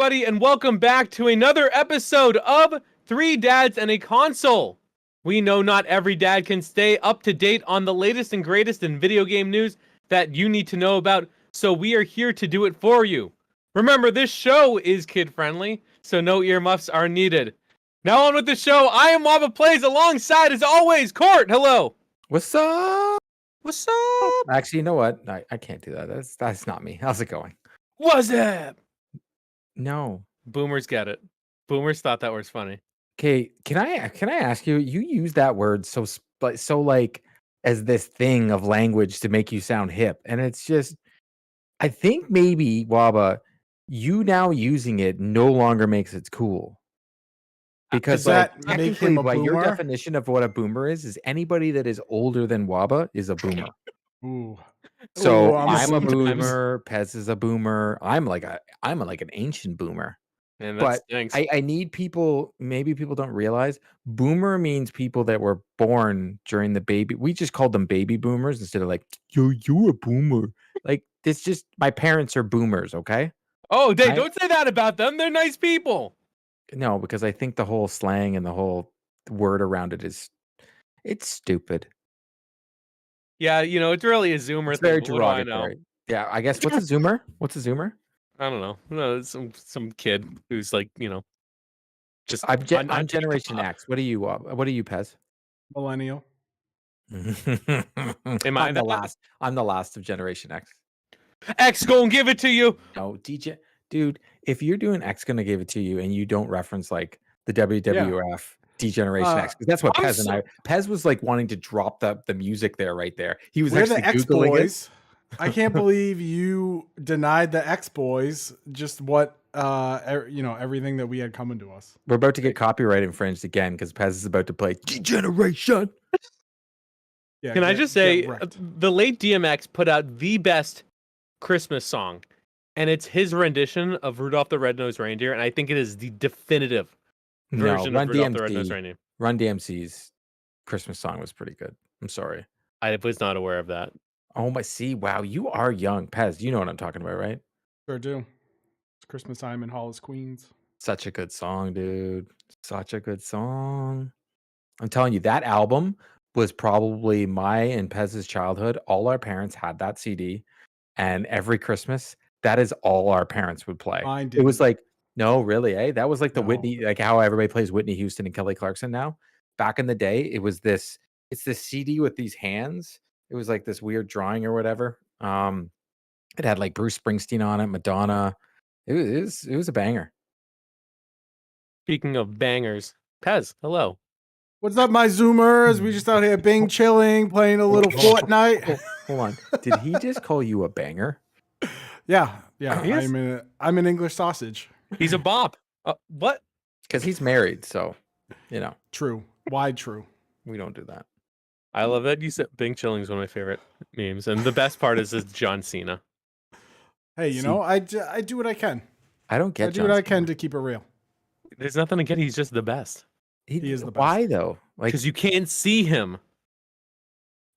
everybody, and welcome back to another episode of Three Dads and a Console. We know not every dad can stay up to date on the latest and greatest in video game news that you need to know about, so we are here to do it for you. Remember, this show is kid-friendly, so no earmuffs are needed. Now on with the show, I am Waba Plays, alongside, as always, Court. Hello. What's up? What's up? Actually, you know what? I can't do that. That's not me. How's it going? What's up? No. Boomers get it. Boomers thought that was funny. Okay, can I ask you? You use that word so like as this thing of language to make you sound hip, and it's just. I think maybe Waba, you now using it no longer makes it cool. Because that make him a by your boomer? definition of what a boomer is anybody that is older than Waba is a boomer. Ooh. So Ooh, I'm a sometimes. boomer. Pez is a boomer. I'm like an ancient boomer. And But stinks. I need people. Maybe people don't realize boomer means people that were born during the baby. We just called them baby boomers instead of like you're a boomer. Like it's just my parents are boomers. Okay. Oh, Dave, I- don't say that about them. They're nice people. No, because I think the whole slang and the whole word around it it's stupid. Yeah, you know, it's really a Zoomer It's thing. very but what do I know? derogatory. Yeah, I guess what's a zoomer? What's a zoomer? I don't know. No, it's some kid who's like, you know, just I'm on Generation TikTok. X. What are you? What are you, Pez? Millennial. Am I I'm the that? last. I'm the last of Generation X. X gonna give it to you. No, DJ, dude. If you're doing X, gonna give it to you, and you don't reference like the WWF Degeneration X, because that's what I'm Pez and I. Pez was like wanting to drop the music there, right there. He was We're actually the X googling it. Boys. I can't believe you denied the X Boys just what everything that we had coming to us. We're about to get copyright infringed again because Pez is about to play Degeneration. Yeah. Can I just say, wrecked. the late DMX put out the best Christmas song, and it's his rendition of Rudolph the Red-Nosed Reindeer, and I think it is the definitive No, version of Rudolph the Red-Nosed Reindeer. Run DMC's Christmas song was pretty good. I'm sorry. I was not aware of that. Oh my, see, wow, you are young, Pez. You know what I'm talking about, right? Sure do. It's Christmas time in Hollis, Queens. Such a good song, dude. Such a good song. I'm telling you, that album was probably my and Pez's childhood. All our parents had that CD, and every Christmas, that is all our parents would play. Mine It was didn't. like, no, really, eh? That was like the No. Whitney, like how everybody plays Whitney Houston and Kelly Clarkson now. Back in the day, it's this CD with these hands. It was like this weird drawing or whatever. It had like Bruce Springsteen on it, Madonna. It was a banger. Speaking of bangers, Pez, hello. What's up, my Zoomers? We just out here bing chilling, playing a little Fortnite. Hold on. Did he just call you a banger? Yeah. Yes. I'm an English sausage. He's a bop. What? Because he's married, so True. Wide true. we don't do that. I love it. You said Bing Chilling is one of my favorite memes, and the best part is John Cena. Hey, you know, I do what I can. I don't get. I do what I can to keep it real. There's nothing to get. He's just the best. He is the best. Why though? Like, Because you can't see him.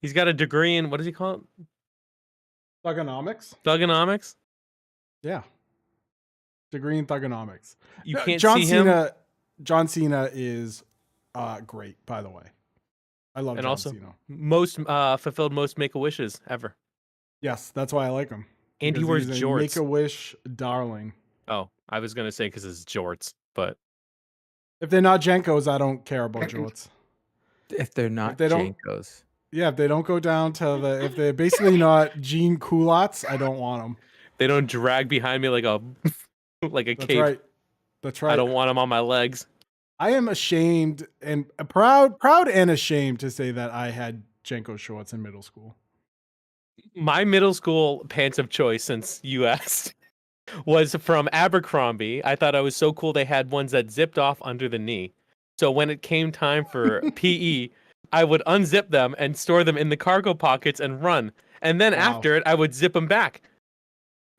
He's got a degree in, what does he call it? Thugonomics? Thugonomics? Yeah. Degree in thugonomics. You can't John see Cena, him. John Cena is great, by the way. I love And John also, Cena. most fulfilled most Make-A-Wishes ever. Yes, that's why I like him. And he Because wears he's a jorts. Make-A-Wish darling. Oh, I was going to say because it's jorts, but If they're not Jenkos, I don't care about jorts. if they're not they don't- Jankos. Yeah, if they don't go down to if they're basically not Gene Culottes, I don't want them. they don't drag behind me like a like a That's cape. right. That's right. I don't want them on my legs. I am ashamed and proud and ashamed to say that I had Jenko shorts in middle school. My middle school pants of choice, since you asked, was from Abercrombie. I thought I was so cool they had ones that zipped off under the knee. So when it came time for PE, I would unzip them and store them in the cargo pockets and run. And then Wow. after it, I would zip them back.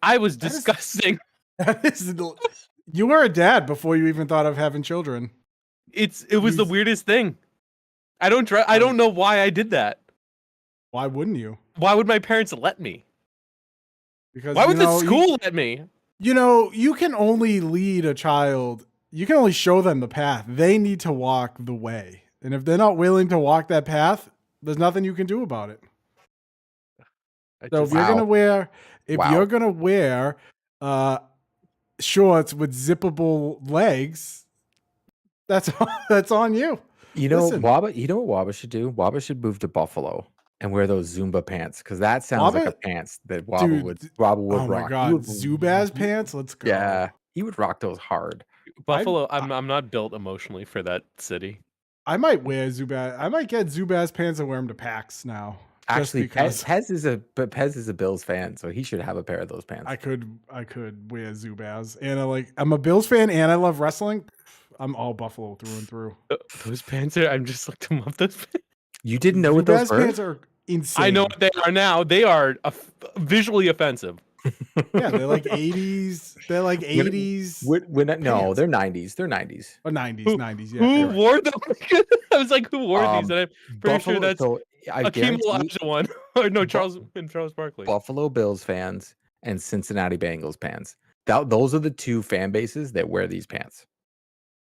I was That is- disgusting. You were a dad before you even thought of having children. It was the weirdest thing. I don't know why I did that. Why wouldn't you? Why would my parents let me? Because Why would the you- school let me? You know, you can only lead a child. You can only show them the path. They need to walk the way. And if they're not willing to walk that path, there's nothing you can do about it. So if you're Wow. gonna wear, if Wow. you're gonna wear shorts with zippable legs, that's that's on you. You know, Listen, Waba. You know what Waba should do? Waba should move to Buffalo and wear those Zumba pants because that sounds like a Waba, pants that dude. Waba would Oh my rock. He God, would, Zubaz pants. Let's go. yeah, he would rock those hard. Buffalo, I I'm not built emotionally for that city. I might wear Zubaz. I might get Zubaz pants and wear them to PAX now. Just Actually, because Pez is a Bills fan, so he should have a pair of those pants. I could wear Zubaz. And I'm a Bills fan and I love wrestling. I'm all Buffalo through and through. Those pants are. I'm just looked them up. Those pants. You didn't know what those Zubaz were? pants are insane. I know what they are now. They are visually offensive. Yeah, they're like 80s. They're like 80s. No, pants. they're 90s. They're 90s. Or 90s. Yeah. Who you're right. wore them? I was like, who wore these? And I'm pretty sure Buffalo, that's so I Akeem guarantee Olajuwon one, or no, Bu- Charles Barkley. Buffalo Bills fans and Cincinnati Bengals fans. Those are the two fan bases that wear these pants.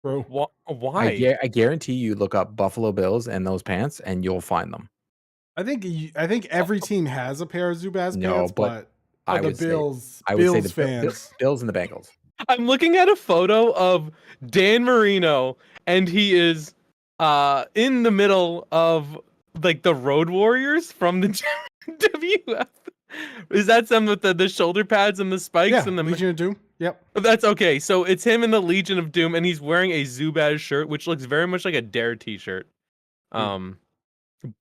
Bro. Why? I guarantee you look up Buffalo Bills and those pants and you'll find them. I think every team has a pair of Zubaz No, pants, but but the would say Bills the fans. Bills and the Bengals. I'm looking at a photo of Dan Marino, and he is in the middle of like the Road Warriors from the WF. Is that some with the shoulder pads and the spikes Yeah, and the Legion of Doom. Yep. That's okay. So it's him in the Legion of Doom, and he's wearing a Zubaz shirt, which looks very much like a Dare t-shirt.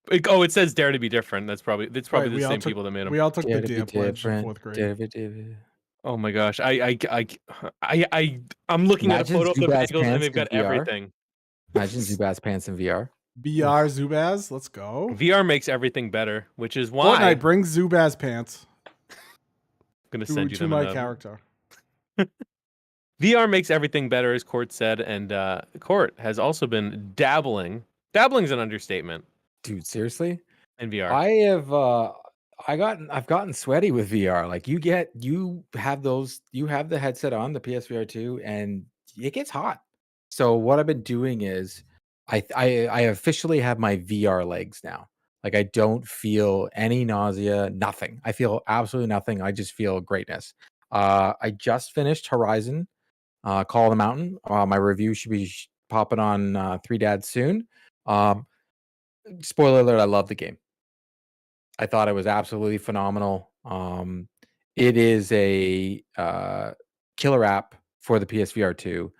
It says Dare to be different. That's probably Right, the same people that made them. We all took Dare the to be Dare pledge in different, 4th grade. dare to be- Oh my gosh, I'm looking at a Imagine photo of the Zubaz Bengals, and pants they've got in VR. everything. Imagine Zubaz pants in VR. BR Zubaz, let's go. VR makes everything better, which is why Fortnite brings Zubaz pants I'm gonna to, send you to them. my character. VR makes everything better, as Court said, and Court has also been dabbling. Dabbling's an understatement Dude, seriously? in VR. I've gotten sweaty with VR. Like you have the headset on, the PSVR 2, and it gets hot. So what I've been doing is I officially have my VR legs now. Like I don't feel any nausea, nothing. I feel absolutely nothing. I just feel greatness. I just finished Horizon Call of the Mountain. My review should be popping on 3 Dads soon. Spoiler alert, I love the game. I thought it was absolutely phenomenal. It is a killer app for the PSVR 2.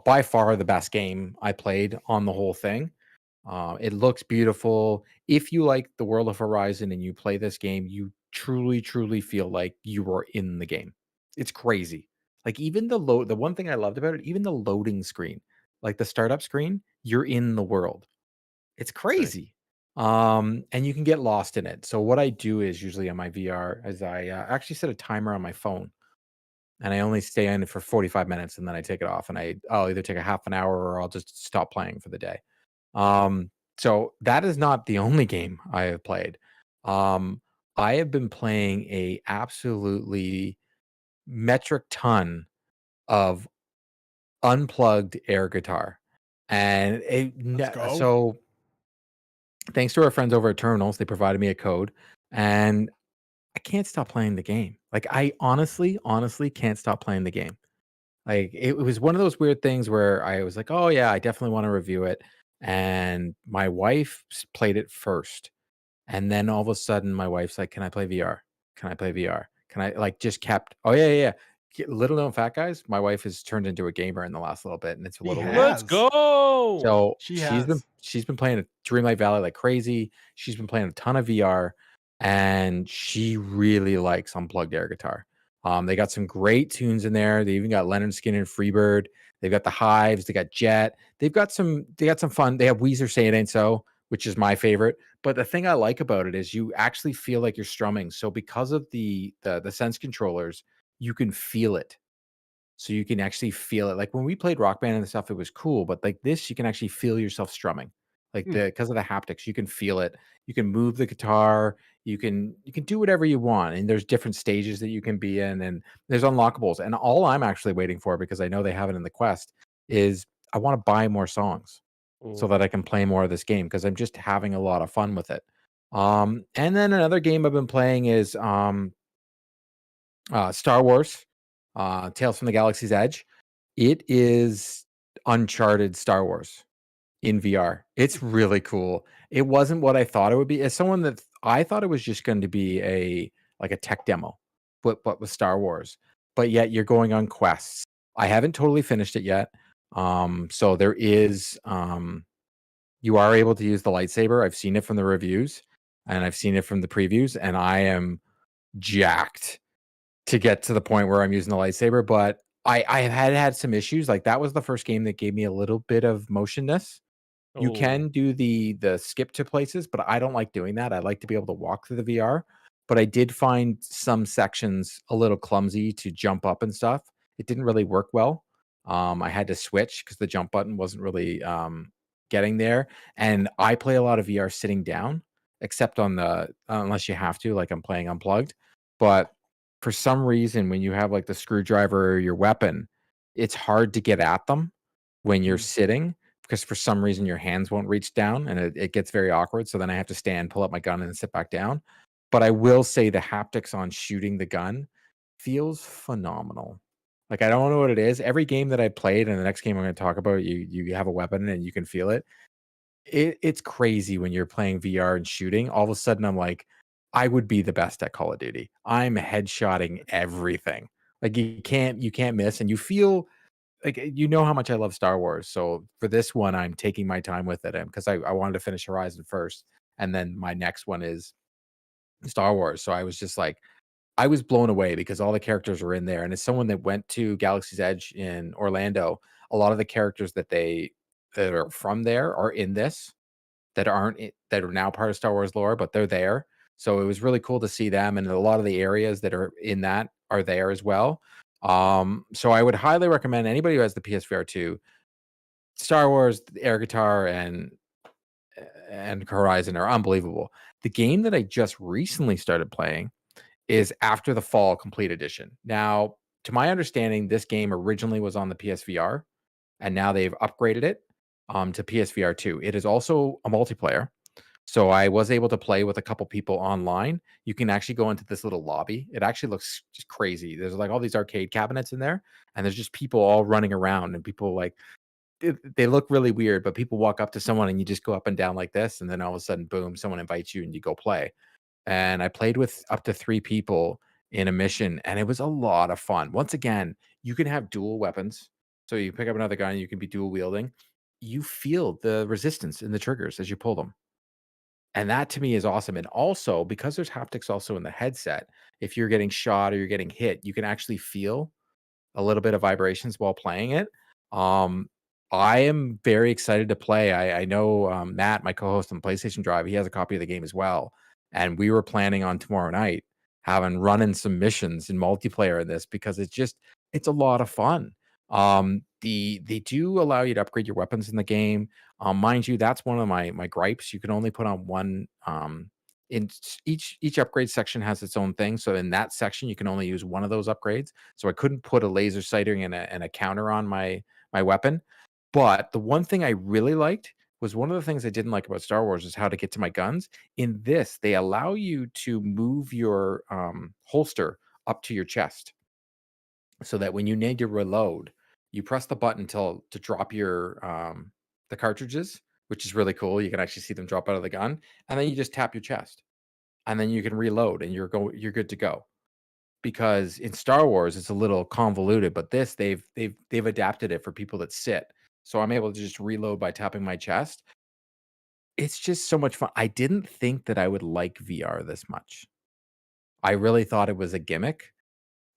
By far the best game I played on the whole thing. It looks beautiful. If you like the world of Horizon and you play this game, you truly, truly feel like you are in the game. It's crazy. Like even the one thing I loved about it, even the loading screen, like the startup screen, you're in the world. It's crazy. And you can get lost in it. So what I do is usually on my VR is I actually set a timer on my phone, and I only stay in it for 45 minutes, and then I take it off, and I'll either take a half an hour or I'll just stop playing for the day. So that is not the only game I have played. I have been playing a absolutely metric ton of unplugged air guitar, and Let's go. so thanks to our friends over at Terminals, they provided me a code, and I can't stop playing the game. Like I honestly can't stop playing the game. Like it was one of those weird things where I was like, "Oh yeah, I definitely want to review it." And my wife played it first. And then all of a sudden my wife's like, "Can I play VR? Can I play VR? Can I?" Like just kept, "Oh yeah. Little known fact, guys, my wife has turned into a gamer in the last little bit, and it's a He little has. weird. Let's go. So Has. she's been playing Dreamlight Valley like crazy. She's been playing a ton of VR, and she really likes unplugged air guitar. They got some great tunes in there. They even got Leonard Skinner and Freebird. They've got the Hives. They got Jet. They got some fun. They have Weezer Say It Ain't So, which is my favorite. But the thing I like about it is you actually feel like you're strumming. So because of the sense controllers, you can feel it. So you can actually feel it. Like when we played Rock Band and stuff, it was cool. But like this, you can actually feel yourself strumming. Like Hmm. because of the haptics, you can feel it. You can move the guitar. You can do whatever you want, and there's different stages that you can be in, and there's unlockables. And all I'm actually waiting for, because I know they have it in the Quest, is I want to buy more songs so that I can play more of this game, because I'm just having a lot of fun with it. And then another game I've been playing is Star Wars, Tales from the Galaxy's Edge. It is Uncharted Star Wars in VR. It's really cool. It wasn't what I thought it would be. As someone that I thought it was just going to be a tech demo, but with Star Wars. But yet you're going on quests. I haven't totally finished it yet. So there is you are able to use the lightsaber. I've seen it from the reviews and I've seen it from the previews, and I am jacked to get to the point where I'm using the lightsaber. But I had some issues. Like, that was the first game that gave me a little bit of motionness. You can do the skip to places, but I don't like doing that. I like to be able to walk through the VR. But I did find some sections a little clumsy to jump up and stuff. It didn't really work well. I had to switch because the jump button wasn't really getting there. And I play a lot of VR sitting down, except on the unless you have to, like I'm playing unplugged. But for some reason, when you have like the screwdriver or your weapon, it's hard to get at them when you're sitting, because for some reason your hands won't reach down, and it gets very awkward. So then I have to stand, pull up my gun, and then sit back down. But I will say the haptics on shooting the gun feels phenomenal. Like, I don't know what it is. Every game that I played, and the next game I'm going to talk about, you have a weapon and you can feel it. It's crazy when you're playing VR and shooting. All of a sudden, I'm like, I would be the best at Call of Duty. I'm headshotting everything. Like, you can't miss, and you feel like, you know how much I love Star Wars. So for this one, I'm taking my time with it, and because I wanted to finish Horizon first, and then my next one is Star Wars. So I was just like, I was blown away because all the characters are in there. And as someone that went to Galaxy's Edge in Orlando, a lot of the characters that are from there are in this, that are now part of Star Wars lore, but they're there. So it was really cool to see them, and a lot of the areas that are in that are there as well. So I would highly recommend anybody who has the PSVR 2, Star Wars, the air guitar, and Horizon are unbelievable. The game that I just recently started playing is After the Fall Complete Edition. Now, to my understanding, this game originally was on the PSVR, and now they've upgraded it to PSVR 2. It is also a multiplayer. So I was able to play with a couple people online. You can actually go into this little lobby. It actually looks just crazy. There's like all these arcade cabinets in there, and there's just people all running around, and people like they look really weird, but people walk up to someone and you just go up and down like this, and then all of a sudden, boom, someone invites you and you go play. And I played with up to 3 people in a mission, and it was a lot of fun. Once again, you can have dual weapons. So you pick up another gun, you can be dual wielding. You feel the resistance in the triggers as you pull them. And that to me is awesome. And also, because there's haptics also in the headset, if you're getting shot or you're getting hit, you can actually feel a little bit of vibrations while playing it. Um, I am very excited to play. I know Matt, my co-host on PlayStation Drive, he has a copy of the game as well, and we were planning on tomorrow night having running some missions in multiplayer in this, because it's a lot of fun. They do allow you to upgrade your weapons in the game. Mind you, that's one of my gripes. You can only put on one. Each upgrade section has its own thing. So in that section, you can only use one of those upgrades. So I couldn't put a laser sighting and a counter on my weapon. But the one thing I really liked was, one of the things I didn't like about Star Wars is how to get to my guns. In this, they allow you to move your holster up to your chest, so that when you need to reload, you press the button to drop the cartridges, which is really cool. You can actually see them drop out of the gun, and then you just tap your chest, and then you can reload, and you're good to go. Because in Star Wars it's a little convoluted, but this they've adapted it for people that sit. So I'm able to just reload by tapping my chest. It's just so much fun. I didn't think that I would like VR this much. I really thought it was a gimmick,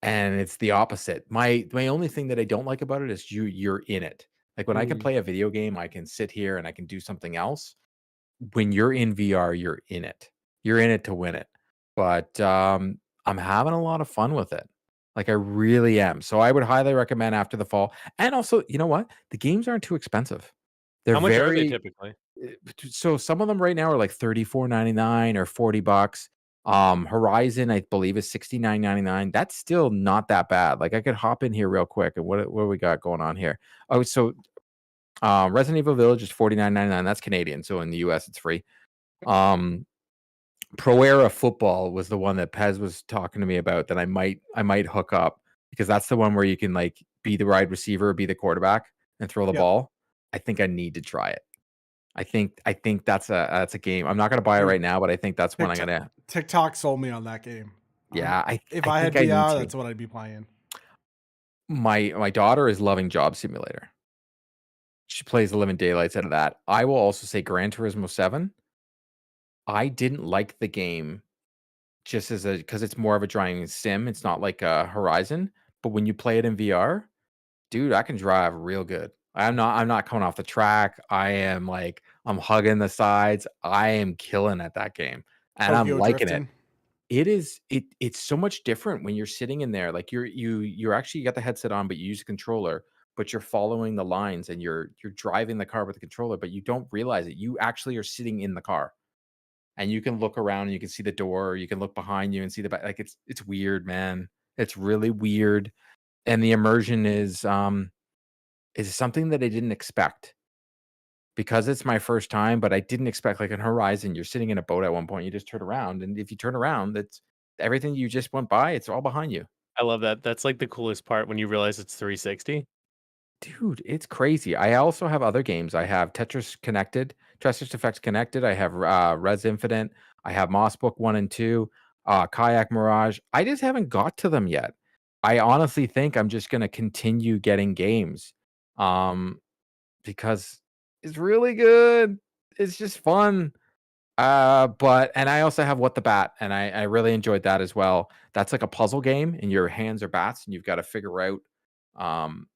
and it's the opposite. My only thing that I don't like about it is you're in it. Like, when I can play a video game, I can sit here and I can do something else. When you're in VR, you're in it. You're in it to win it. But I'm having a lot of fun with it. Like, I really am. So I would highly recommend After the Fall. And also, you know what? The games aren't too expensive. They're How much are they very typically? so some of them right now are like $34.99 or $40. Horizon, I believe, is $69.99. That's still not that bad. Like I could hop in here real quick and what we got going on here? Oh, so Resident Evil Village is $49.99. That's Canadian, so in the US it's free. Pro Era Football was the one that Pez was talking to me about that I might hook up because that's the one where you can like be the wide receiver, be the quarterback, and throw the Yep. ball. I think I need to try it. I think that's a game. I'm not gonna buy it Dude, right now, but I think that's one I'm TikTok, gonna. TikTok sold me on that game. Yeah, If I I had think I need VR, to. that's what I'd be playing. My daughter is loving Job Simulator. She plays the living daylights out of that. I will also say Gran Turismo 7. I didn't like the game just as a because it's more of a driving sim. It's not like a Horizon, but when you play it in VR, dude, I can drive real good. I'm not coming off the track. I'm hugging the sides. I am killing at that game and I'm Tokyo liking it. drifting. It's so much different when you're sitting in there. Like you're actually you got the headset on, but you use a controller, but you're following the lines and you're driving the car with the controller, but you don't realize it. You actually are sitting in the car and you can look around and you can see the door, or you can look behind you and see the back. Like it's weird, man. It's really weird. And the immersion is something that I didn't expect because it's my first time, but I didn't expect like in Horizon, you're sitting in a boat at one point, you just turn around, and if you turn around, that's everything you just went by, it's all behind you. I love that. That's like the coolest part when you realize it's 360. Dude, it's crazy. I also have other games. I have Tetris Effects Connected. I have Res Infinite. I have Moss Book 1 and 2, Kayak Mirage. I just haven't got to them yet. I honestly think I'm just gonna continue getting games. Um, because it's really good. It's just fun. But and I also have What the Bat, and I really enjoyed that as well. That's like a puzzle game, and your hands are bats, and you've got to figure out um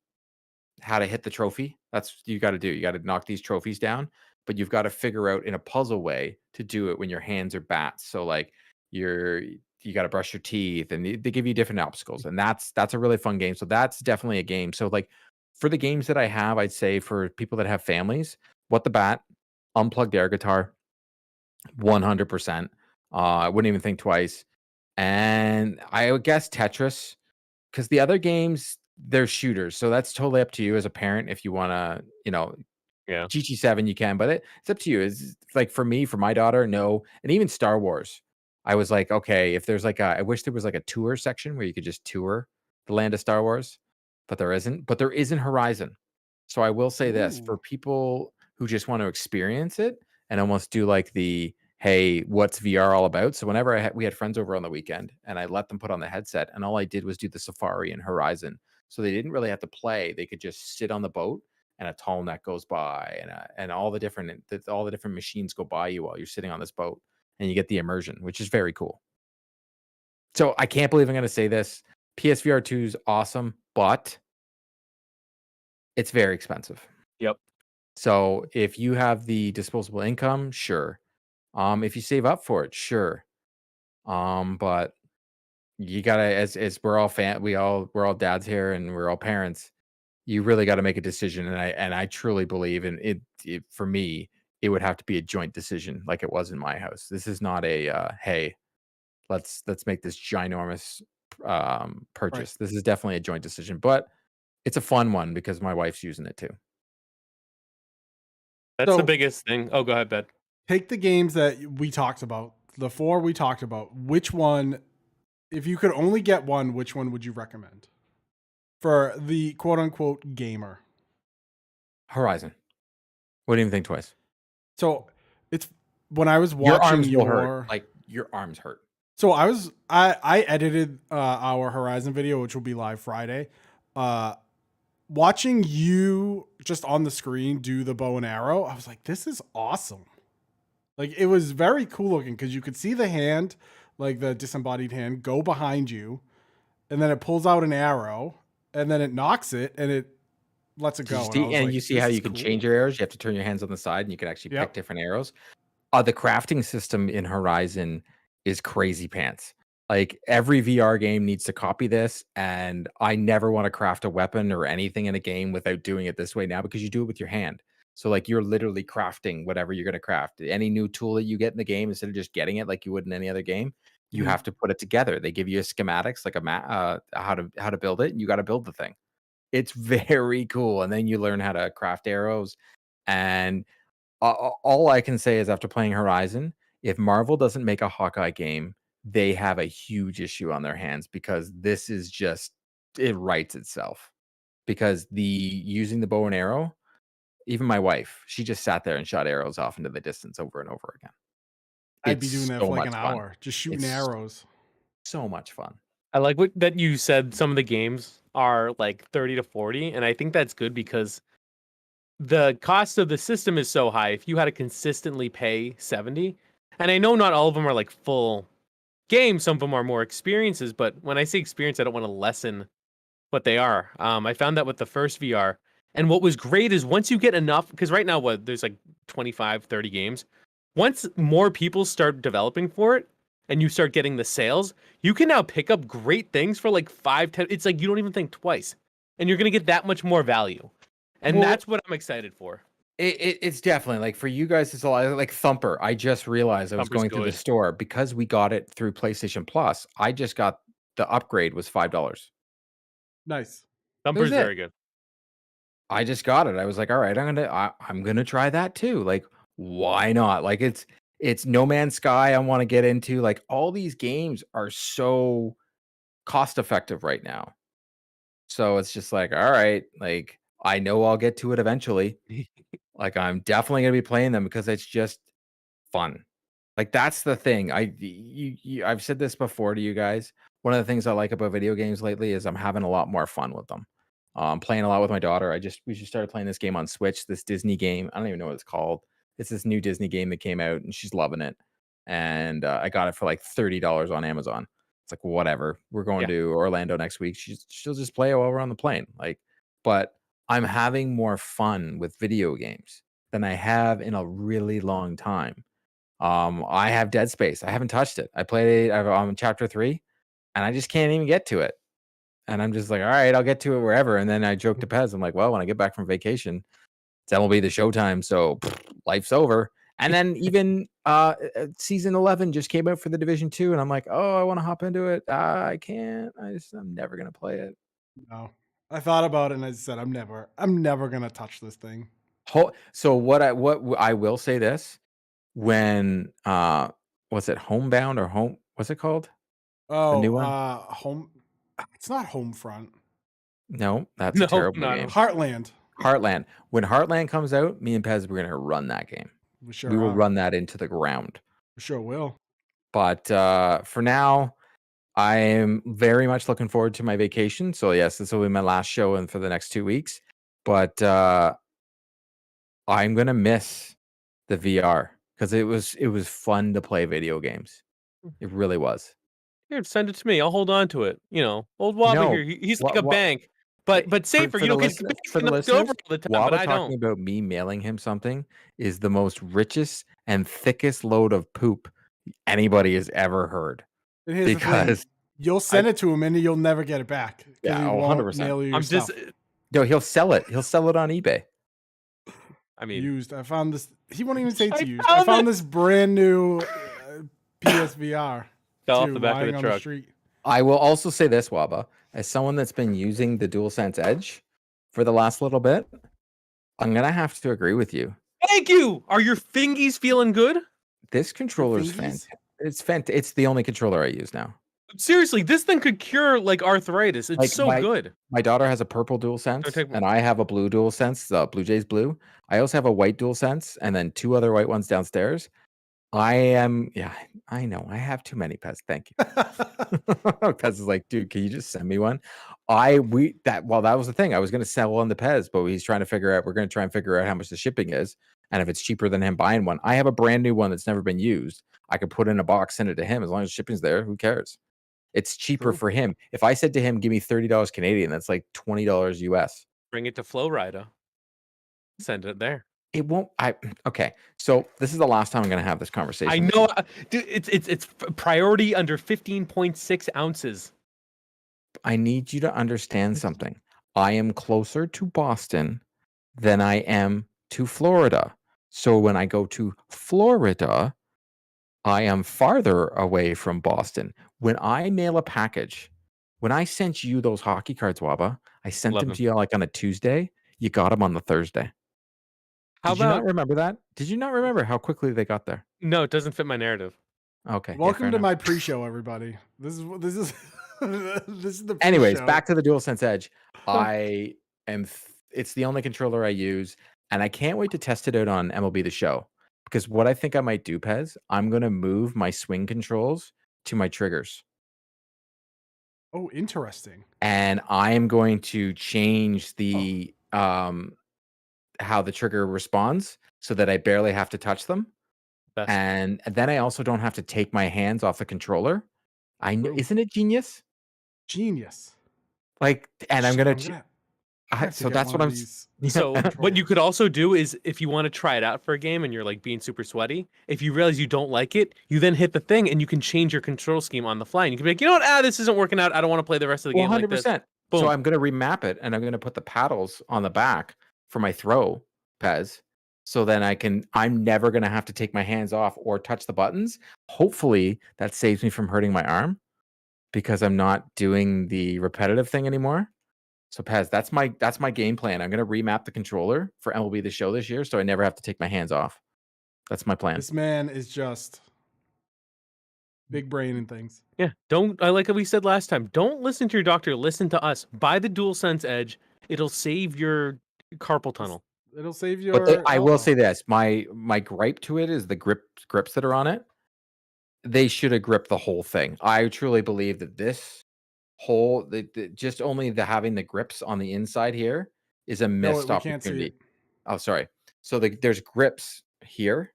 how to hit the trophy. That's you got to do. You got to knock these trophies down, but you've got to figure out in a puzzle way to do it when your hands are bats. So like you got to brush your teeth, and they give you different obstacles, and that's a really fun game. So that's definitely a game. So like for the games that I have, I'd say for people that have families, What the Bat, Unplugged Air Guitar, 100%. I wouldn't even think twice. And I would guess Tetris, because the other games, they're shooters. So that's totally up to you as a parent if you want to, Yeah. GT7 you can, but it's up to you. It's like for me, for my daughter, no. And even Star Wars. I was like, okay, if there's like I wish there was like a tour section where you could just tour the land of Star Wars, but there isn't. But there is in Horizon. So I will say this for Ooh. people who just want to experience it and almost do like the hey, what's VR all about? So whenever we had friends over on the weekend and I let them put on the headset and all I did was do the Safari and Horizon. So they didn't really have to play. They could just sit on the boat and a tall net goes by and all the different machines go by you while you're sitting on this boat and you get the immersion, which is very cool. So I can't believe I'm going to say this. PSVR 2 is awesome, but it's very expensive. Yep. So if you have the disposable income, sure. If you save up for it, sure. But you gotta as we're all dads here and we're all parents. You really got to make a decision, and I truly believe in it. For me, it would have to be a joint decision, like it was in my house. This is not a hey, let's make this ginormous Right. purchase. This is definitely a joint decision, but it's a fun one because my wife's using it too. That's the So biggest thing. Oh, go ahead, Ben. take the games that we talked about, the four we talked about. Which one, if you could only get one, which one would you recommend for the quote unquote gamer? Horizon. Wouldn't even think twice. So it's when I was Your watching arms will hurt. Like your arms hurt. So I edited our Horizon video, which will be live Friday. Watching you just on the screen do the bow and arrow, I was like, this is awesome. Like it was very cool looking because you could see the hand, like the disembodied hand, go behind you, and then it pulls out an arrow, and then it knocks it, and it lets it Did you go. see, I was and like, you see this how is you can cool. change your arrows? You have to turn your hands on the side and you can actually pick Yep. different arrows. The crafting system in Horizon is crazy pants. Like every VR game needs to copy this, and I never want to craft a weapon or anything in a game without doing it this way now because you do it with your hand. So like you're literally crafting whatever you're going to craft. Any new tool that you get in the game, instead of just getting it like you would in any other game, you Mhm. have to put it together. They give you a schematics, like a how to build it, and you got to build the thing. It's very cool. And then you learn how to craft arrows. And all I can say is after playing Horizon, if Marvel doesn't make a Hawkeye game, they have a huge issue on their hands, because this is just, it writes itself. Because the using the bow and arrow, even my wife, she just sat there and shot arrows off into the distance over and over again. I'd be It's doing that so for like much an fun. hour, just shooting It's arrows. so much fun. I like that you said some of the games are like 30 to 40, and I think that's good because the cost of the system is so high. If you had to consistently pay 70, and I know not all of them are like full games, some of them are more experiences, but when I say experience, I don't want to lessen what they are. I found that with the first VR. And what was great is once you get enough, because right now, there's like 25, 30 games. Once more people start developing for it and you start getting the sales, you can now pick up great things for like 5, 10. It's like you don't even think twice. And you're going to get that much more value. And Well, that's what I'm excited for. It's definitely like for you guys, it's a lot like Thumper. I just realized I was Thumper's going through the good. store because we got it through PlayStation Plus. I just got the upgrade was $5. Nice. That was Thumper's it. very good. I just got it. I was like, all right, I'm gonna try that too. Like, why not? Like it's No Man's Sky. I want to get into. Like, all these games are so cost effective right now. So it's just like, all right, like I know I'll get to it eventually. Like, I'm definitely gonna be playing them because it's just fun. Like, that's the thing. I've said this before to you guys. One of the things I like about video games lately is I'm having a lot more fun with them. Playing a lot with my daughter. We just started playing this game on Switch, this Disney game. I don't even know what it's called. It's this new Disney game that came out, and she's loving it. And I got it for like $30 on Amazon. It's like, whatever. We're going Yeah. to Orlando next week. She'll just play it while we're on the plane. Like, but I'm having more fun with video games than I have in a really long time. I have Dead Space. I haven't touched it. I played it. I'm on chapter 3, and I just can't even get to it. And I'm just like, all right, I'll get to it wherever. And then I joke to Pez, I'm like, well, when I get back from vacation, it's MLB the Showtime, so life's over. And then even season 11 just came out for the Division 2, and I'm like, oh, I want to hop into it. I can't. I'm never gonna play it. No. I thought about it and I said, I'm never gonna touch this thing. So what I will say this, when was it Homebound or Home? What's it called? The new one? Home. It's not Homefront. No, that's a No, terrible not game. Heartland. Heartland. When Heartland comes out, me and Pez, we're gonna run that game. We sure We will are. run that into the ground. We sure will. But for now, I'm very much looking forward to my vacation. So yes, this will be my last show and for the next 2 weeks. But I'm gonna miss the VR because it was fun to play video games. It really was. Here, send it to me. I'll hold on to it. Old Wobba No, here. He's like what a bank, but safer. for the Because listeners, banks get knocked listeners, over all the time, but Waba I talking don't. about me mailing him something is the most richest and thickest load of poop anybody has ever heard. And here's the Because thing. You'll send it to him and you'll never get it back. Yeah, he 100%. mail you your I'm stuff. just. No, he'll sell it. He'll sell it on eBay. I mean, Used. I found this. He won't even say it's I used. I found found it. this brand new PSVR. Fell off too, the back of lying the on truck. street. I will also say this, Waba, as someone that's been using the DualSense Edge for the last little bit, I'm gonna have to agree with you. Thank you. Are your fingies feeling good? This controller is fingies? fantastic. It's the only controller I use now. Seriously, this thing could cure like arthritis. It's Like, so good. My daughter has a purple DualSense, take one. and I have a blue DualSense, the Blue Jays blue. I also have a white DualSense, and then 2 other white ones downstairs. Yeah, I know. I have too many, Pez. Thank you. Pez is like, dude, can you just send me one? That was the thing. I was gonna sell one to Pez, but we're gonna try and figure out how much the shipping is. And if it's cheaper than him buying one, I have a brand new one that's never been used. I could put in a box, send it to him. As long as shipping's there, who cares? It's cheaper True. for him. If I said to him, give me $30 Canadian, that's like $20 US. Bring it to Flowrider. Send it there. It won't. Okay. So this is the last time I'm gonna have this conversation. I with know, you. dude. It's priority under 15.6 ounces. I need you to understand something. I am closer to Boston than I am to Florida. So when I go to Florida, I am farther away from Boston. When I mail a package, when I sent you those hockey cards, Waba, I sent Love them them. to you like on a Tuesday. You got them on the Thursday. How Did you not about remember that? Did you not remember how quickly they got there? no? It doesn't fit my narrative. Okay. Welcome to enough. my pre-show, everybody. This is this is the pre-show. Anyways, back to the DualSense Edge. It's the only controller I use, and I can't wait to test it out on MLB The Show. Because what I think I might do, Pez, I'm going to move my swing controls to my triggers. Oh, interesting. And I am going to change the how the trigger responds so that I barely have to touch them. Best. And then I also don't have to take my hands off the controller. I know, Ooh. isn't it genius? Genius. Like, and I'm gonna. So that's what I'm. So what you could also do is if you want to try it out for a game and you're like being super sweaty, if you realize you don't like it, you then hit the thing and you can change your control scheme on the fly. And you can be like, you know what? This isn't working out. I don't want to play the rest of the game like this. 100%. Boom. So I'm gonna remap it and I'm gonna put the paddles on the back for my throw, Pez. So then I'm never gonna have to take my hands off or touch the buttons. Hopefully that saves me from hurting my arm because I'm not doing the repetitive thing anymore. So Pez, that's my game plan. I'm gonna remap the controller for MLB The Show this year, so I never have to take my hands off. That's my plan. This man is just big brain and things. Yeah. I like what we said last time. Don't listen to your doctor. Listen to us. Buy the DualSense Edge. It'll save your carpal tunnel. It'll save your. But I will elbow. say this: my gripe to it is the grips that are on it. They should have gripped the whole thing. I truly believe that this whole, just only having the grips on the inside here is a missed we can't see opportunity. it. Oh, sorry. So there's grips here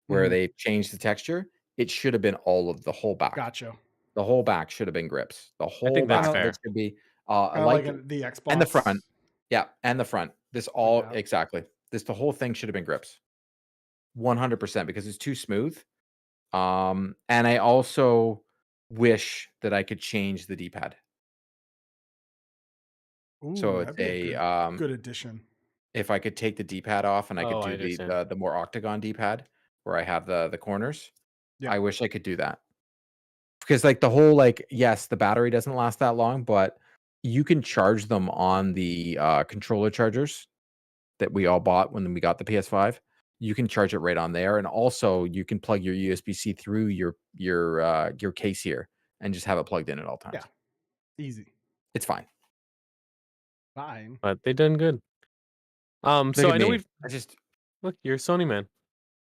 where Mhm. they changed the texture. It should have been all of the whole back. Gotcha. The whole back should have been grips. The whole think that's back fair. should be Kind of like the Xbox and the front. Yeah, and the front. This all that. exactly. The whole thing should have been grips. 100% because it's too smooth. And I also wish that I could change the D-pad. Ooh, So that'd it's be a good addition. if I could take the D-pad off and I Oh, I could do understand. the more octagon D-pad where I have the corners. Yeah. I wish I could do that. Because like the whole yes, the battery doesn't last that long, but you can charge them on the controller chargers that we all bought when we got the PS5. You can charge it right on there, and also you can plug your USB-C through your case here and just have it plugged in at all times. Yeah. Easy. It's fine. Fine. But they done good. So Look I at know me. look, you're a Sony man.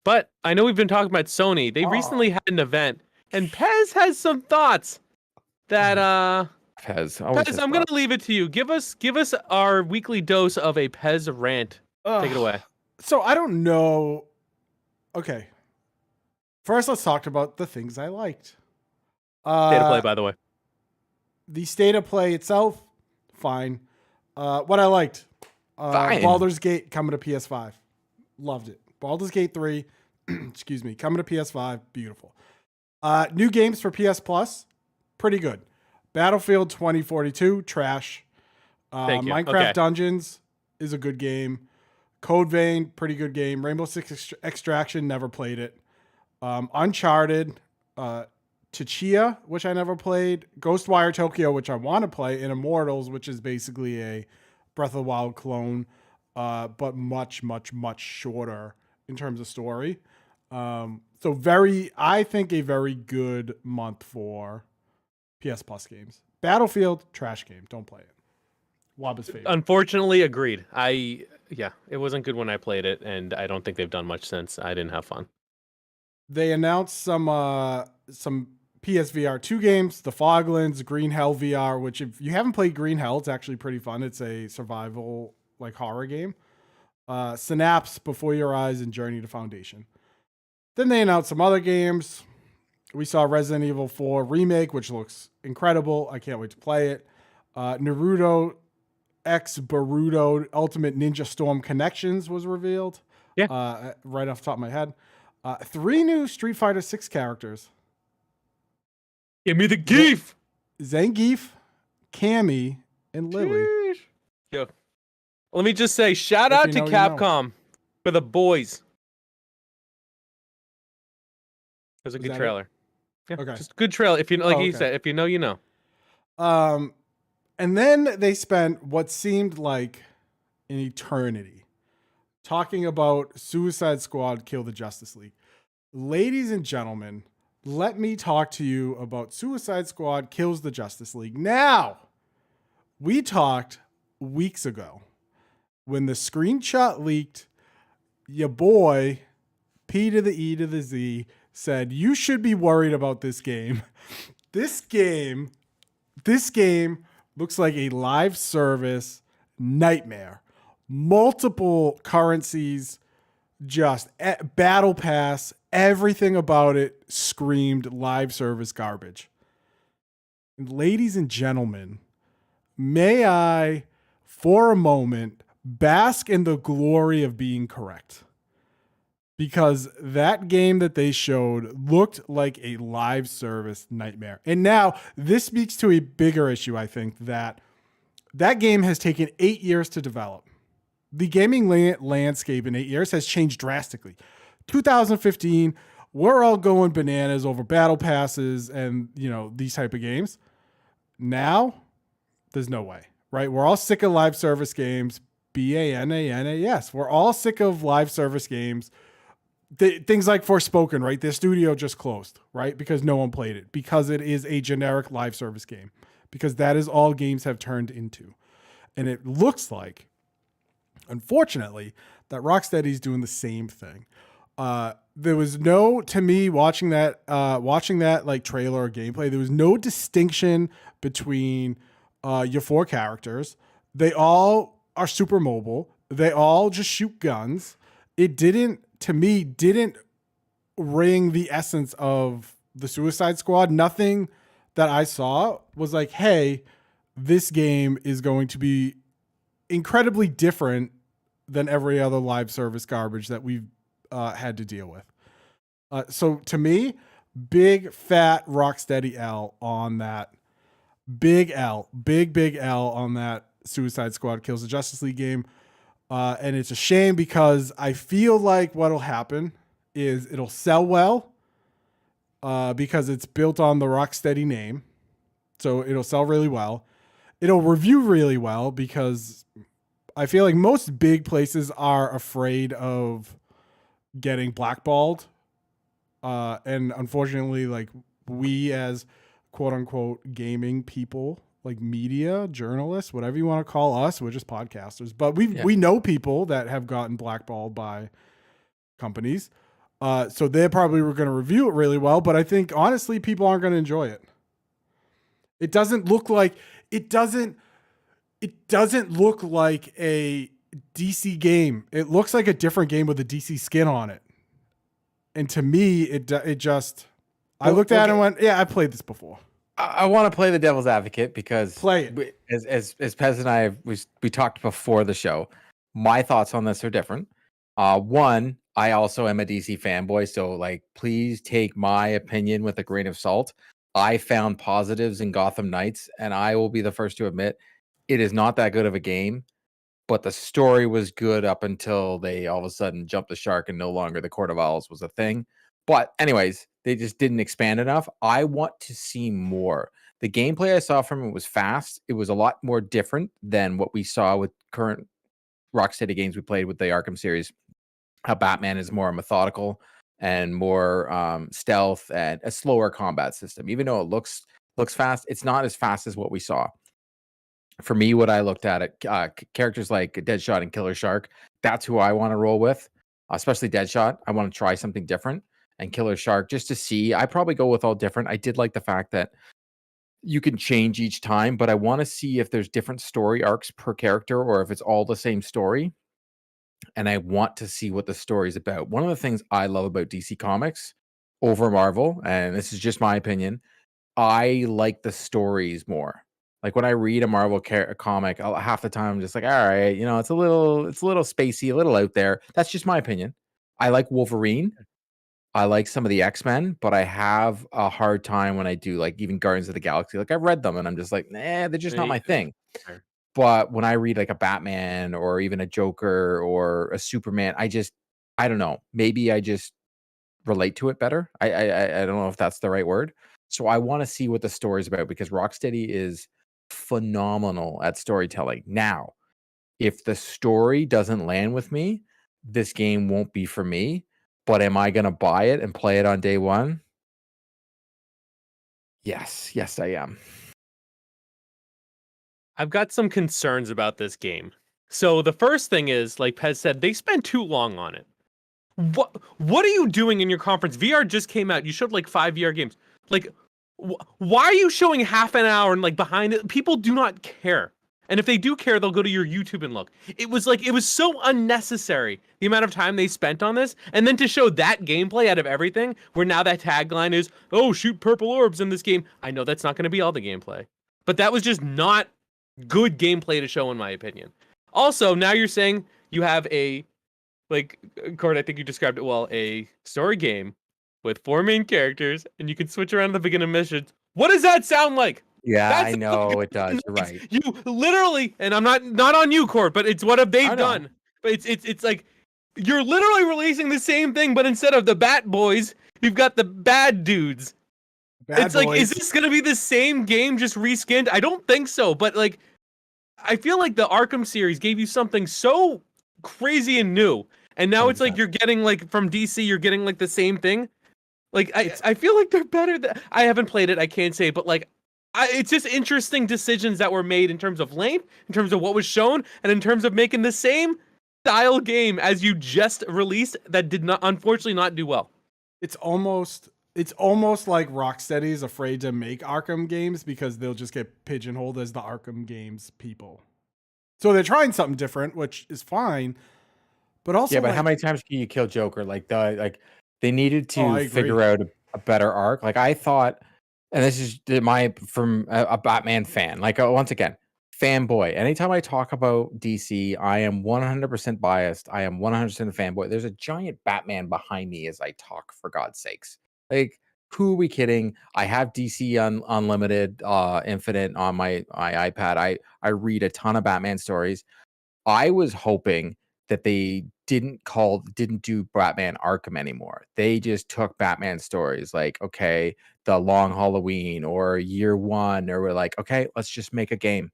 But I know we've been talking about Sony. They recently had an event, and Pez has some thoughts that Pez, Pez, I'm gonna leave it to you. Give us our weekly dose of a Pez rant. Take it away. So I don't know. Okay. First, let's talk about the things I liked. State of play, by the way. The state of play itself, fine. What I liked, Fine. Baldur's Gate coming to PS5, loved it. Baldur's Gate 3, excuse me, coming to PS5, beautiful. New games for PS Plus, pretty good. Battlefield 2042, trash. Thank you. Minecraft Okay. Dungeons is a good game. Code Vein, pretty good game. Rainbow Six Extraction, never played it. Uncharted, Tchia, which I never played. Ghostwire Tokyo, which I want to play. And Immortals, which is basically a Breath of the Wild clone, but much, much, much shorter in terms of story. So I think a very good month for PS Plus games. Battlefield, trash game. Don't play it. Waba's favorite. Unfortunately, agreed. It wasn't good when I played it, and I don't think they've done much since. I didn't have fun. They announced some PSVR 2 games, The Foglands, Green Hell VR, which if you haven't played Green Hell, it's actually pretty fun. It's a survival horror game. Synapse, Before Your Eyes, and Journey to Foundation. Then they announced some other games. We saw Resident Evil 4 Remake, which looks incredible. I can't wait to play it. Naruto X Boruto Ultimate Ninja Storm Connections was revealed. Yeah. Right off the top of my head. 3 new Street Fighter 6 characters. Give me the geef. Zangief, Cammy, and Lily. Yo. Let me just say, shout If out you to know, you know. Capcom For the boys. It was a Was good that it? trailer. Yeah, Okay. just good trailer. If you like Oh, he okay. said, if you know, you know. And then they spent what seemed like an eternity talking about Suicide Squad Kill the Justice League. Ladies and gentlemen, let me talk to you about Suicide Squad Kills the Justice League. Now, we talked weeks ago when the screenshot leaked. Your boy, P to the E to the Z, said you should be worried about this game. This game looks like a live service nightmare. Multiple currencies, just battle pass, everything about it screamed live service garbage. And ladies and gentlemen, may I, for a moment, bask in the glory of being correct. Because that game that they showed looked like a live service nightmare. And now this speaks to a bigger issue, I think, that game has taken 8 years to develop. The gaming landscape in 8 years has changed drastically. 2015, we're all going bananas over battle passes and, these type of games. Now, there's no way, right? We're all sick of live service games. BANANAS. We're all sick of live service games. Things like Forspoken, right? Their studio just closed, right? Because no one played it. Because it is a generic live service game. Because that is all games have turned into. And it looks like, unfortunately, that Rocksteady's doing the same thing. There was no, to me, watching that like trailer or gameplay, there was no distinction between your four characters. They all are super mobile. They all just shoot guns. It didn't ring the essence of the Suicide Squad. Nothing that I saw was like, hey, this game is going to be incredibly different than every other live service garbage that we've had to deal with. So to me, big fat Rocksteady L on that. Big L on that Suicide Squad Kills the Justice League game. And it's a shame because I feel like what'll happen is it'll sell well because it's built on the Rocksteady name. So it'll sell really well. It'll review really well because I feel like most big places are afraid of getting blackballed. And unfortunately, like we as quote unquote gaming people, like media journalists, whatever you want to call us, we're just podcasters, but we know people that have gotten blackballed by companies. So they probably were going to review it really well, but I think honestly, people aren't going to enjoy it. It doesn't look like a DC game. It looks like a different game with a DC skin on it. And to me, I looked at it and went, yeah, I played this before. I want to play the devil's advocate because play it. As Pez and I we talked before the show, my thoughts on this are different. One, I also am a DC fanboy, so like please take my opinion with a grain of salt. I found positives in Gotham Knights, and I will be the first to admit it is not that good of a game, but the story was good up until they all of a sudden jumped the shark and no longer the Court of Owls was a thing. But anyways, they just didn't expand enough. I want to see more. The gameplay I saw from it was fast. It was a lot more different than what we saw with current Rocksteady games we played with the Arkham series. How Batman is more methodical and more stealth and a slower combat system. Even though it looks fast, it's not as fast as what we saw. For me, what I looked at characters like Deadshot and Killer Shark, that's who I want to roll with, especially Deadshot. I want to try something different. And Killer Shark, just to see, I probably go with all different. I did like the fact that you can change each time, but I want to see if there's different story arcs per character or if it's all the same story. And I want to see what the story is about. One of the things I love about DC Comics over Marvel, and this is just my opinion, I like the stories more. Like when I read a Marvel comic, half the time I'm just like, all right, it's a little spacey, a little out there. That's just my opinion. I like Wolverine. I like some of the X-Men, but I have a hard time when I do like even Guardians of the Galaxy. Like I've read them and I'm just like, nah, they're just not my thing. But when I read like a Batman or even a Joker or a Superman, I don't know. Maybe I just relate to it better. I don't know if that's the right word. So I want to see what the story's about because Rocksteady is phenomenal at storytelling. Now, if the story doesn't land with me, this game won't be for me. But am I going to buy it and play it on day one? Yes, I am. I've got some concerns about this game. So the first thing is, like Pez said, they spent too long on it. What are you doing in your conference? VR just came out. You showed like 5 VR games. Like, why are you showing half an hour and like behind it? People do not care. And if they do care, they'll go to your YouTube and look. It was so unnecessary, the amount of time they spent on this. And then to show that gameplay out of everything, where now that tagline is, oh, shoot purple orbs in this game. I know that's not going to be all the gameplay. But that was just not good gameplay to show, in my opinion. Also, now you're saying you have a, like, Cord, I think you described it well, a story game with 4 main characters, and you can switch around at the beginning of missions. What does that sound like? Yeah, That's I know it does. You're right. You literally, and I'm not on you, Cord, but it's what have they done. But it's like you're literally releasing the same thing, but instead of the Bat Boys, you've got the Bad Dudes. It's like, is this gonna be the same game just reskinned? I don't think so, but like, I feel like the Arkham series gave you something so crazy and new, and now 100%. it's like you're getting like from DC, you're getting like the same thing. Like I feel like they're better. I haven't played it, I can't say, but like, it's just interesting decisions that were made in terms of length, in terms of what was shown, and in terms of making the same style game as you just released that did not, unfortunately, not do well. It's almost like Rocksteady's afraid to make Arkham games because they'll just get pigeonholed as the Arkham games people. So they're trying something different, which is fine. But also, yeah, but how many times can you kill Joker? Like they needed to agree. figure out a better arc. Like I thought, and this is from a Batman fan. Like once again, fanboy. Anytime I talk about DC, I am 100% biased. I am 100% a fanboy. There's a giant Batman behind me as I talk. For God's sakes, like who are we kidding? I have DC Unlimited, Infinite on my iPad. I read a ton of Batman stories. I was hoping that they didn't do Batman Arkham anymore. They just took Batman stories like, okay, the Long Halloween or Year One, or we're like, okay, let's just make a game.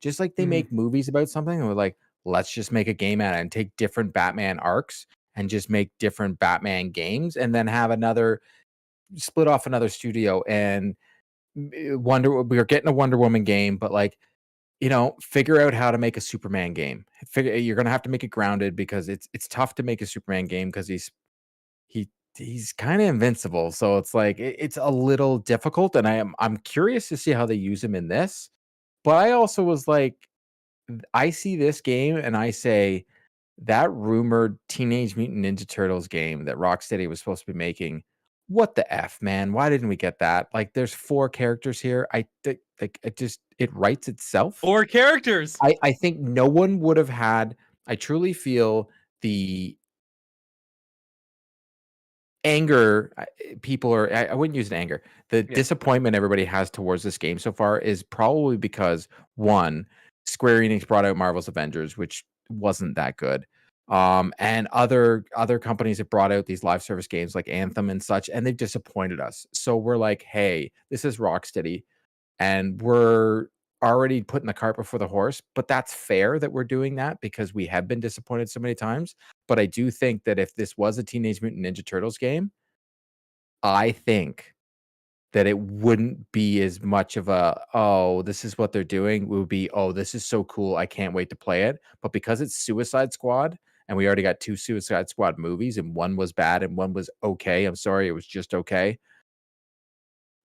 Just like they make movies about something, and we're like, let's just make a game out of it and take different Batman arcs and just make different Batman games, and then have split off another studio and we're getting a Wonder Woman game, but like, figure out how to make a Superman game. You're gonna have to make it grounded because it's tough to make a Superman game because he's kind of invincible. So it's like it's a little difficult, and I'm curious to see how they use him in this. But I also was like, I see this game and I say that rumored Teenage Mutant Ninja Turtles game that Rocksteady was supposed to be making. What the F, man? Why didn't we get that? Like, there's 4 characters here. I think like it writes itself. 4 characters. I think no one would have had. I truly feel the anger people are. I wouldn't use an anger. The disappointment everybody has towards this game so far is probably because, one, Square Enix brought out Marvel's Avengers, which wasn't that good. And other companies have brought out these live service games like Anthem and such, and they've disappointed us. So we're like, hey, this is Rocksteady, and we're already putting the cart before the horse. But that's fair that we're doing that because we have been disappointed so many times. But I do think that if this was a Teenage Mutant Ninja Turtles game, I think that it wouldn't be as much of a, oh, this is what they're doing. It would be, oh, this is so cool, I can't wait to play it. But because it's Suicide Squad, and we already got 2 Suicide Squad movies, and one was bad and one was okay. I'm sorry, it was just okay.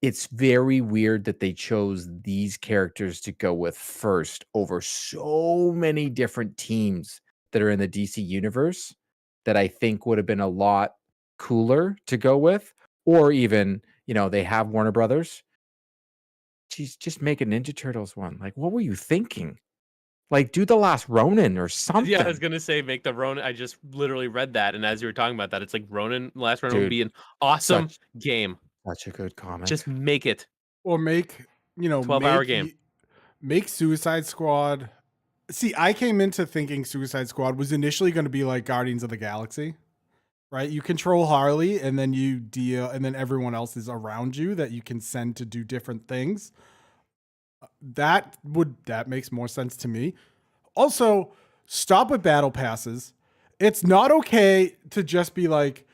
It's very weird that they chose these characters to go with first over so many different teams that are in the DC universe that I think would have been a lot cooler to go with. Or even, they have Warner Brothers. Geez, just make a Ninja Turtles one. Like, what were you thinking? Like, do the Last Ronin or something. Yeah, I was gonna say make the Ronin. I just literally read that, and as you were talking about that, it's like Last Ronin would be an awesome game. Such a good comic. Just make it. Or make 12-hour game. Make Suicide Squad See, I came into thinking Suicide Squad was initially going to be like Guardians of the Galaxy, right? You control Harley, and then you deal, and then everyone else is around you that you can send to do different things. That makes more sense to me. Also, stop with battle passes. It's not okay to just be like,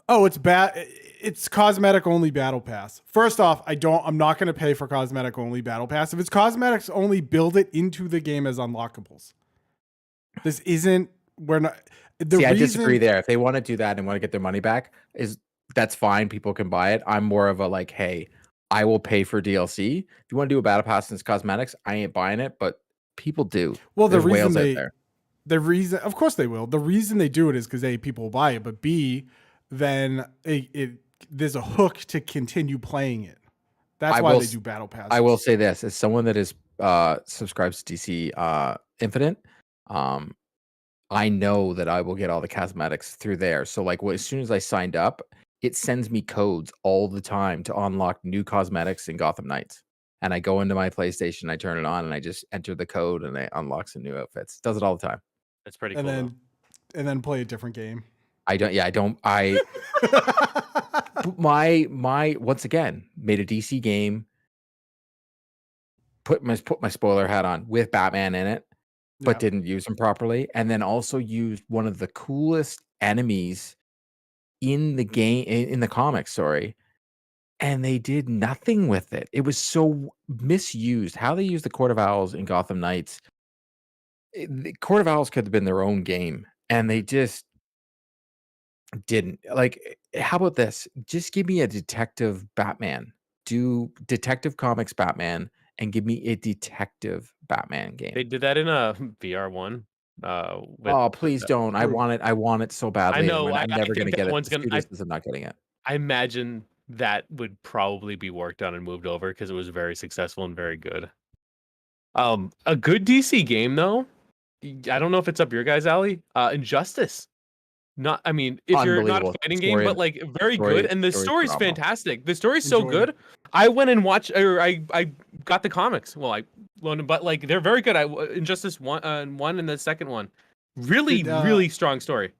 oh, it's bad. It's cosmetic only battle pass. First off, I'm not going to pay for cosmetic only battle pass. If it's cosmetics only, build it into the game as unlockables. This isn't, we're not. I disagree there. If they want to do that and want to get their money back, that's fine. People can buy it. I'm more of a like, hey, I will pay for DLC. If you want to do a battle pass and it's cosmetics, I ain't buying it, but people do. Well, There's the reason whales out there. The reason, of course they will. The reason they do it is because A, people will buy it, but B, then there's a hook to continue playing it. That's why they do battle passes. I will say this, as someone that is subscribes to DC Infinite, I know that I will get all the cosmetics through there. So like as soon as I signed up, it sends me codes all the time to unlock new cosmetics in Gotham Knights. And I go into my PlayStation, I turn it on, and I just enter the code, and it unlocks some new outfits. It does it all the time. That's pretty cool. And then play a different game. My once again made a DC game, put my spoiler hat on with Batman in it, but didn't use him properly, and then also used one of the coolest enemies in the game, in the comics, sorry, and they did nothing with it. It was so misused. How they used the Court of Owls in Gotham Knights, the Court of Owls could have been their own game, and they just didn't. Like, how about this? Just give me a detective Batman. Do Detective Comics Batman and give me a detective Batman game. They did that in a VR one. Please don't. I want it so badly. I know. I'm never going to get it. I'm not getting it. I imagine that would probably be worked on and moved over because it was very successful and very good. A good DC game though. I don't know if it's up your guys' alley. Injustice. Not, I mean, if you're not a fighting game, but like very good, and the story's fantastic. The story's so good. I went and watched, or I got the comics. Well, I loaned them, but like they're very good. Injustice one and the second one, really strong story.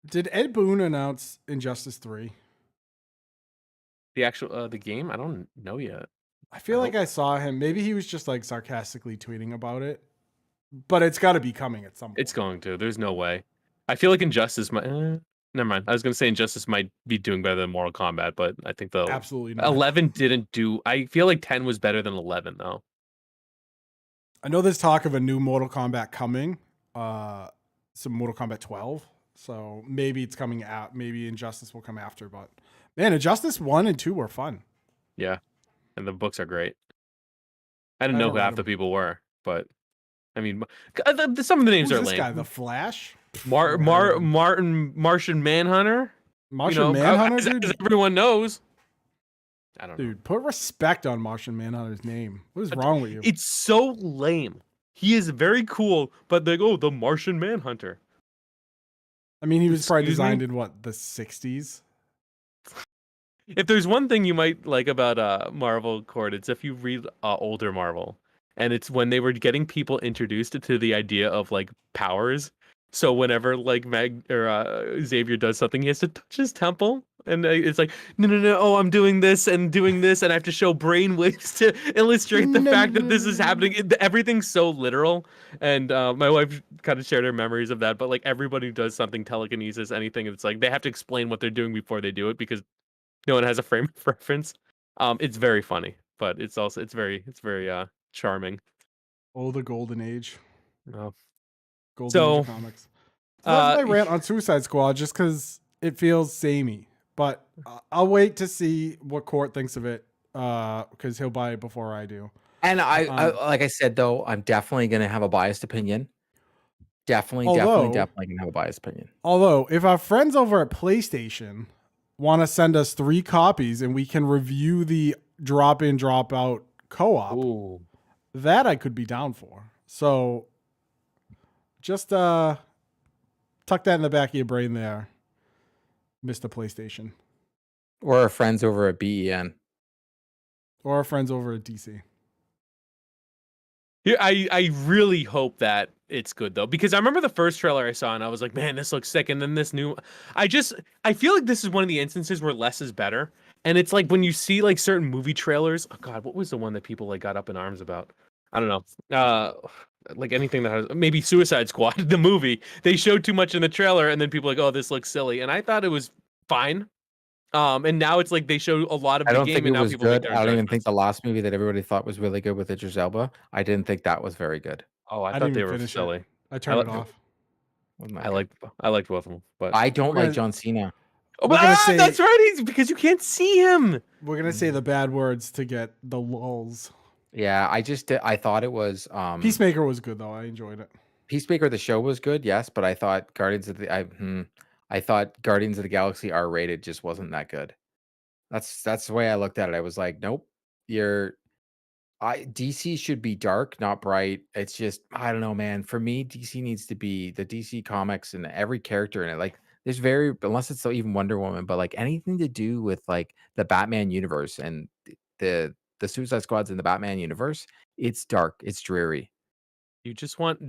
Did Ed Boon announce Injustice 3? The actual the game? I don't know yet. I feel like I saw him. Maybe he was just like sarcastically tweeting about it, but it's got to be coming at some point. It's going to. There's no way. I feel like Injustice might. Never mind. I was going to say Injustice might be doing better than Mortal Kombat, but I think the absolutely not. 11 didn't do. I feel like 10 was better than 11 though. I know there's talk of a new Mortal Kombat coming, some Mortal Kombat 12. So maybe it's coming out. Maybe Injustice will come after. But man, Injustice 1 and 2 were fun. Yeah, and the books are great. I didn't know who half the people were, but I mean, some of the names are lame. This guy, the Flash. Martian Manhunter. Martian Manhunter, dude. As everyone knows. I don't know. Dude, put respect on Martian Manhunter's name. What is wrong with you? It's so lame. He is very cool, but they go the Martian Manhunter. I mean, he was probably designed in what, the 60s? If there's one thing you might like about Marvel Court, it's if you read older Marvel, and it's when they were getting people introduced to the idea of like powers. So whenever like Xavier does something, he has to touch his temple, and it's like no, oh, I'm doing this, and I have to show brainwaves to illustrate the fact that this is happening. Everything's so literal, and my wife kind of shared her memories of that. But like everybody who does something, telekinesis, anything, it's like they have to explain what they're doing before they do it because no one has a frame of reference. It's very funny, but it's very charming. Oh, the golden age. Oh. Golden Age of comics. So that's my rant on Suicide Squad, just because it feels samey. But I'll wait to see what Court thinks of it, because he'll buy it before I do. And I like I said though, I'm definitely gonna have a biased opinion. Definitely gonna have a biased opinion. Although, if our friends over at PlayStation want to send us 3 copies and we can review the drop-in, drop-out co-op, that I could be down for. So just tuck that in the back of your brain there, Mr. PlayStation. Or our friends over at BEN. Or our friends over at DC. Yeah, I really hope that it's good though, because I remember the first trailer I saw and I was like, man, this looks sick. And then this new, I feel like this is one of the instances where less is better. And it's like when you see like certain movie trailers. Oh God, what was the one that people like got up in arms about? I don't know. Like anything that has maybe Suicide Squad, the movie. They showed too much in the trailer, and then people are like, oh, this looks silly. And I thought it was fine. And now it's like they show a lot of I the don't game, think it and now was people make good. their I don't even judgments. think the last movie that everybody thought was really good with Idris Elba. I didn't think that was very good. Oh, I I thought didn't they even were finish silly. it. I turned it off. I liked both of them, but I don't We're like gonna- John Cena. oh, we're gonna say- that's right. He's because you can't see him. We're gonna say the bad words to get the lulls. Yeah, I thought it was Peacemaker was good though. I enjoyed it. Peacemaker. The show was good, yes, but I thought I thought Guardians of the Galaxy R-rated just wasn't that good. That's the way I looked at it. I was like, nope, DC should be dark, not bright. It's just, I don't know, man. For me, DC needs to be the DC comics and every character in it. Like, there's unless it's even Wonder Woman, but like anything to do with like the Batman universe and the Suicide Squads in the Batman universe, it's dark, it's dreary. You just want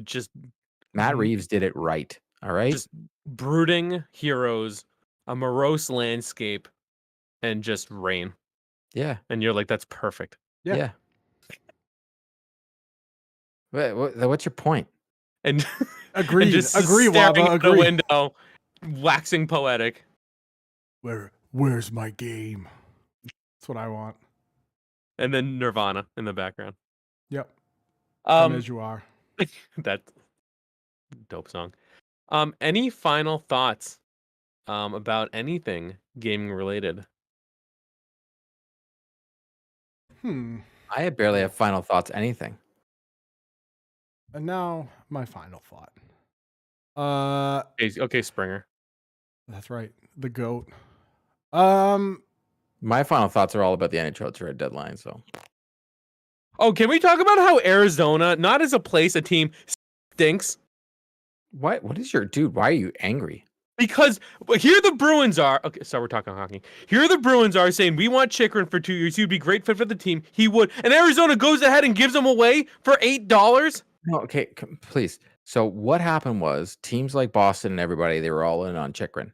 Matt Reeves did it right. All right. just brooding heroes, a morose landscape, and just rain. Yeah. And you're like, that's perfect. Yeah. What's your point? And Agreed. and just Agree, staring Waba. out the Agree. window, waxing poetic. Where's my game? That's what I want. And then Nirvana in the background. Yep. Come Um, as you are. that dope song. Any final thoughts about anything gaming related? I barely have final thoughts, anything. And now my final thought. Okay, Springer. That's right. The GOAT. My final thoughts are all about the NHL trade deadline. So, Oh, can we talk about how Arizona, not as a place, a team, stinks? what is your dude? Why are you angry? Because here the Bruins are. Okay, so we're talking hockey. Here the Bruins are saying we want Chikrin for 2 years. He'd be great fit for the team. He would. And Arizona goes ahead and gives him away for $8. No, okay, please. So what happened was teams like Boston and everybody, they were all in on Chikrin,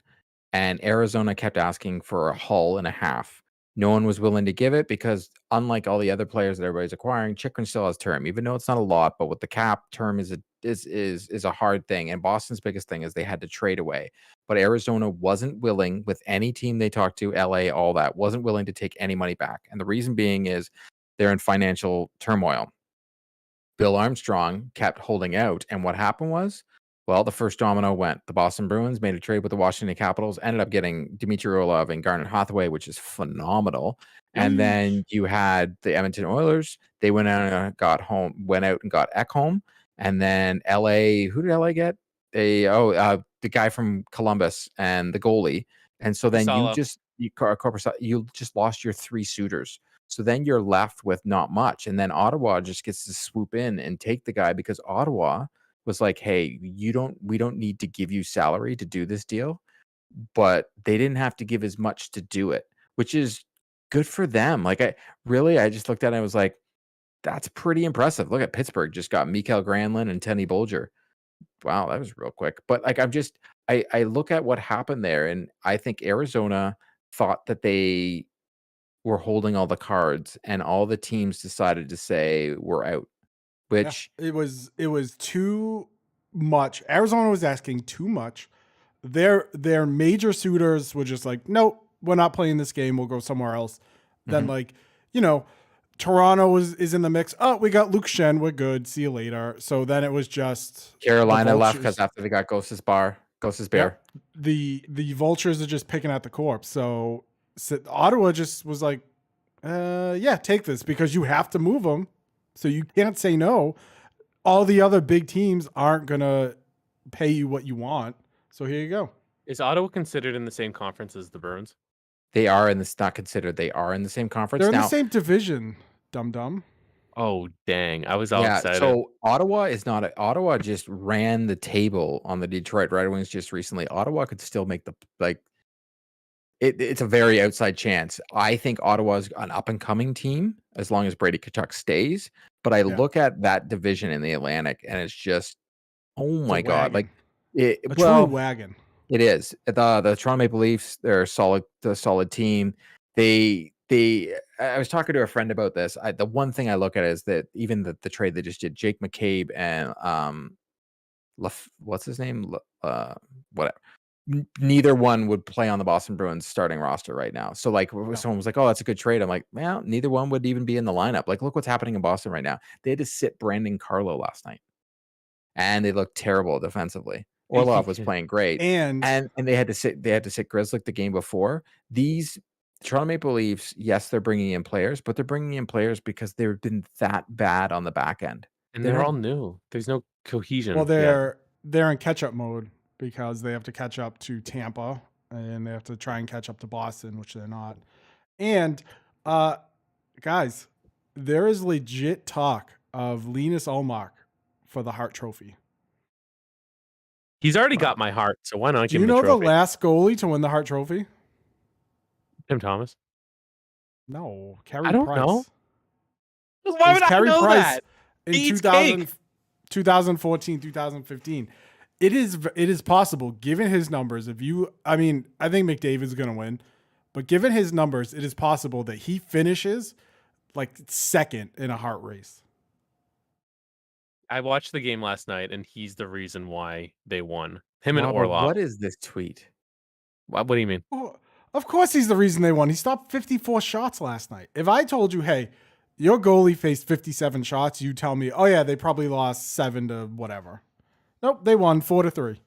and Arizona kept asking for a haul and a half. No one was willing to give it because, unlike all the other players that everybody's acquiring, Chikrin still has term, even though it's not a lot. But with the cap, term is a hard thing. And Boston's biggest thing is they had to trade away. But Arizona wasn't willing, with any team they talked to, LA, all that, wasn't willing to take any money back. And the reason being is they're in financial turmoil. Bill Armstrong kept holding out. And what happened was, well, the first domino went. The Boston Bruins made a trade with the Washington Capitals, ended up getting Dmitry Orlov and Garnet Hathaway, which is phenomenal. And then you had the Edmonton Oilers. They went out and got Ekholm. And then LA, who did LA get? The guy from Columbus and the goalie. And so then Salo. you just lost your three suitors. So then you're left with not much. And then Ottawa just gets to swoop in and take the guy because Ottawa was like, hey, we don't need to give you salary to do this deal. But they didn't have to give as much to do it, which is good for them. Like I just looked at it and I was like, that's pretty impressive. Look at Pittsburgh just got Mikael Granlund and Tenny Bolger. Wow, that was real quick. But like I look at what happened there, and I think Arizona thought that they were holding all the cards, and all the teams decided to say we're out. Which it was too much. Arizona was asking too much. Their major suitors were just like, nope, we're not playing this game. We'll go somewhere else. Then like, Toronto is in the mix. Oh, we got Luke Shen. We're good. See you later. So then it was just Carolina left because after they got Ghost's Bear. The Vultures are just picking at the corpse. So Ottawa just was like, yeah, take this because you have to move them. So you can't say no. All the other big teams aren't going to pay you what you want. So here you go. Is Ottawa considered in the same conference as the Bruins? They are in this, not considered. They are in the same conference. They're in the same division, dum-dum. Oh, dang. I was all excited. So Ottawa is not Ottawa just ran the table on the Detroit Red Wings just recently. Ottawa could still make it's a very outside chance. I think Ottawa's an up and coming team as long as Brady Tkachuk stays. But I look at that division in the Atlantic and it's just Oh It's a my god! wagon. Like it. A true Well, wagon. it is the Toronto Maple Leafs. They're a solid team. I was talking to a friend about this. The one thing I look at is that even the trade they just did, Jake McCabe and what's his name? Whatever. Neither one would play on the Boston Bruins starting roster right now. So like someone was like, "Oh, that's a good trade." I'm like, "Well, neither one would even be in the lineup." Like, look what's happening in Boston right now. They had to sit Brandon Carlo last night, and they looked terrible defensively. Orlov was playing great, And and they had to sit Grzelcyk the game before. These Toronto Maple Leafs, yes, they're bringing in players, but they're bringing in players because they've been that bad on the back end. And they're all new. There's no cohesion. well, yet. they're in catch-up mode because they have to catch up to Tampa and they have to try and catch up to Boston, which they're not. And guys, there is legit talk of Linus Ullmark for the Hart Trophy. He's already got my heart, so why not Do give you him the know the trophy? last goalie to win the Hart Trophy? Tim Thomas. No, Carey I don't Price. know. It Why was would I Carey know Price that? in He eats 2014, 2015. It is possible, given his numbers. I think McDavid is going to win, but given his numbers, it is possible that he finishes like second in a Hart race. I watched the game last night, and he's the reason why they won. Him and Waba, Orlov. what is this tweet? What do you mean? Oh, of course, he's the reason they won. He stopped 54 shots last night. If I told you, hey, your goalie faced 57 shots, you tell me, oh yeah, they probably lost 7 to whatever. Nope, they won 4-3.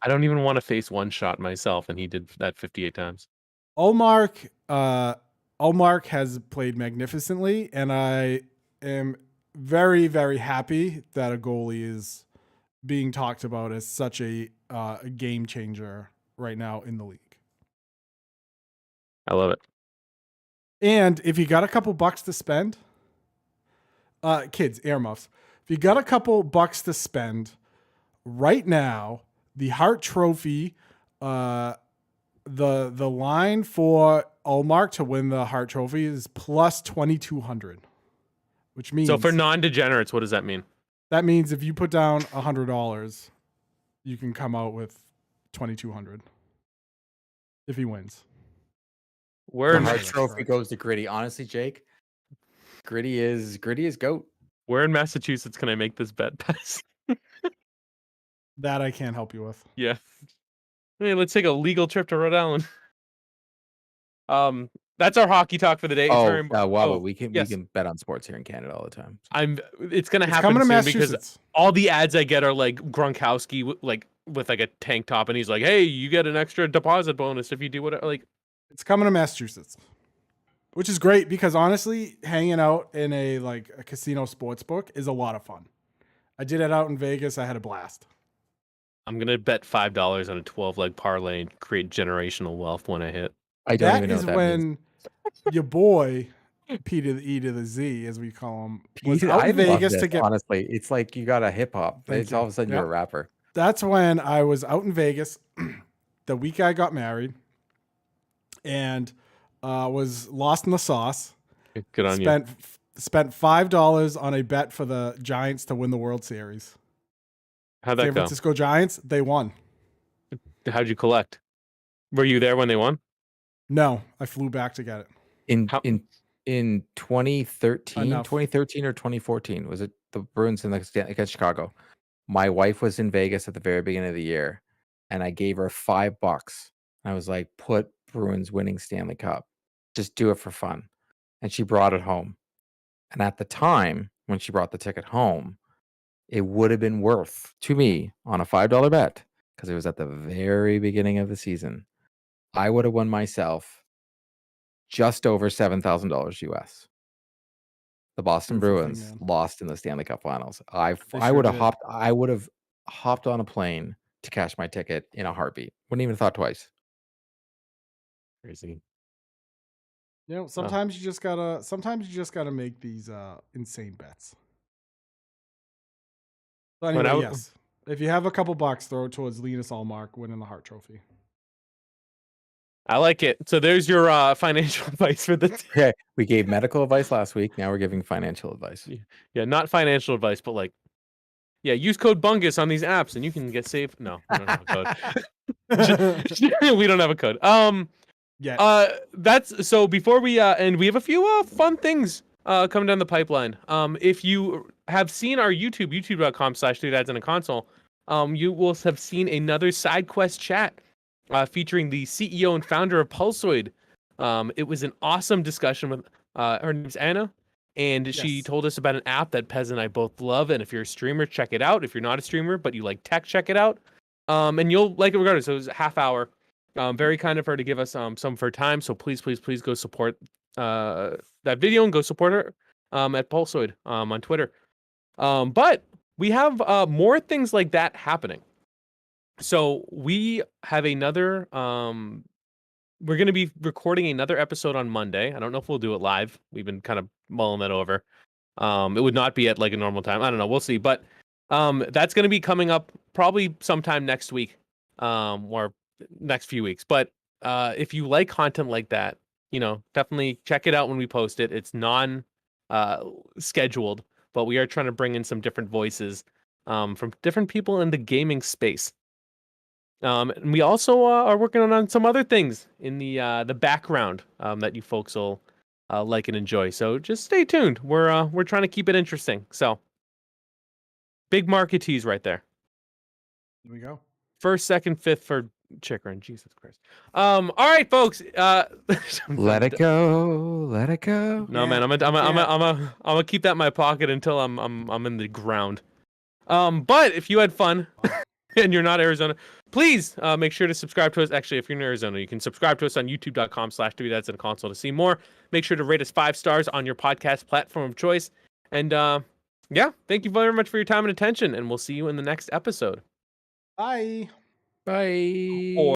I don't even want to face one shot myself, and he did that 58 times. Ullmark has played magnificently, and I am very, very happy that a goalie is being talked about as such a game changer right now in the league. I love it. And if you got a couple bucks to spend, kids, earmuffs, if you got a couple bucks to spend right now, the Hart Trophy, the line for Ullmark to win the Hart Trophy is plus 2,200, which means So for non-degenerates, what does that mean? that means if you put down $100, you can come out with 2,200 if he wins. Where The in, Hart Trophy goes to Gritty. Honestly, Jake, Gritty is GOAT. where in Massachusetts can I make this bet, Pass? That I can't help you with. Yeah. Hey, let's take a legal trip to Rhode Island. That's our hockey talk for the day. Waba, we can yes. bet on sports here in Canada all the time. It's gonna happen coming to soon because Massachusetts. all the ads I get are like Gronkowski with like a tank top, and he's like, "Hey, you get an extra deposit bonus if you do whatever." Like, It's coming to Massachusetts, which is great because honestly, hanging out in a casino sports book is a lot of fun. I did it out in Vegas. I had a blast. I'm gonna bet $5 on a 12-leg parlay and create generational wealth when I hit. I don't That even know is what that means. when your boy P to the E to the Z, as we call him, was Pete, out I in love Vegas this, to get. honestly, it's like you got a hip hop. Thank It's you. all of a sudden Yep. you're a rapper. That's when I was out in Vegas the week I got married, and was lost in the sauce. Good on you. Spent $5 on a bet for the Giants to win the World Series. How'd that San go? Francisco Giants, they won. How'd you collect? Were you there when they won? No, I flew back to get it. In How- in 2013, Enough. 2013 or 2014, was it the Bruins against Chicago? My wife was in Vegas at the very beginning of the year, and I gave her $5. I was like, put Bruins winning Stanley Cup. Just do it for fun. And she brought it home. And at the time, when she brought the ticket home, it would have been worth to me on a $5 bet, because it was at the very beginning of the season. I would have won myself just over $7,000 US. The Boston Beautiful thing, Bruins man. lost in the Stanley Cup Finals. I sure would have did. hopped on a plane to cash my ticket in a heartbeat. Wouldn't even thought twice. Crazy. You know, sometimes you just gotta make these insane bets. So anyway, yes. If you have a couple bucks, throw it towards Linus Ullmark winning the Hart Trophy. I like it. So there's your financial advice for the day. Okay, we gave medical advice last week. Now we're giving financial advice. Yeah, not financial advice, but like Yeah, use code Bungus on these apps and you can get saved. No, we don't have a code. We don't have a code. Yeah. That's so before we and we have a few fun things coming down the pipeline. If you have seen our youtube.com/3dads and a console, you will have seen another side quest chat featuring the CEO and founder of Pulsoid. It was an awesome discussion with her name's Anna, and she Yes. told us about an app that Pez and I both love. And if you're a streamer, check it out. If you're not a streamer but you like tech, check it out. And you'll like it regardless. So it was a half hour. Very kind of her to give us some of her time. So please go support that video and go support her at Pulsoid on Twitter. But we have more things like that happening. So we have another we're going to be recording another episode on Monday. I don't know if we'll do it live. We've been kind of mulling that over. It would not be at like a normal time. I don't know. We'll see. But that's going to be coming up probably sometime next week or next few weeks. But if you like content like that, definitely check it out when we post it. It's scheduled, but we are trying to bring in some different voices from different people in the gaming space. And we also are working on some other things in the background that you folks will like and enjoy. So just stay tuned. We're trying to keep it interesting. So big marketees right there. There we go. First, second, fifth for Chikrin. Jesus Christ. All right, folks. Let it go. Let it go. No, man. I'm gonna keep that in my pocket until I'm in the ground. But if you had fun and you're not Arizona, please make sure to subscribe to us. Actually, if you're in Arizona, you can subscribe to us on youtube.com/3dads-and-a-console to see more. Make sure to rate us 5 stars on your podcast platform of choice. And yeah, thank you very much for your time and attention, and we'll see you in the next episode. Bye. Bye.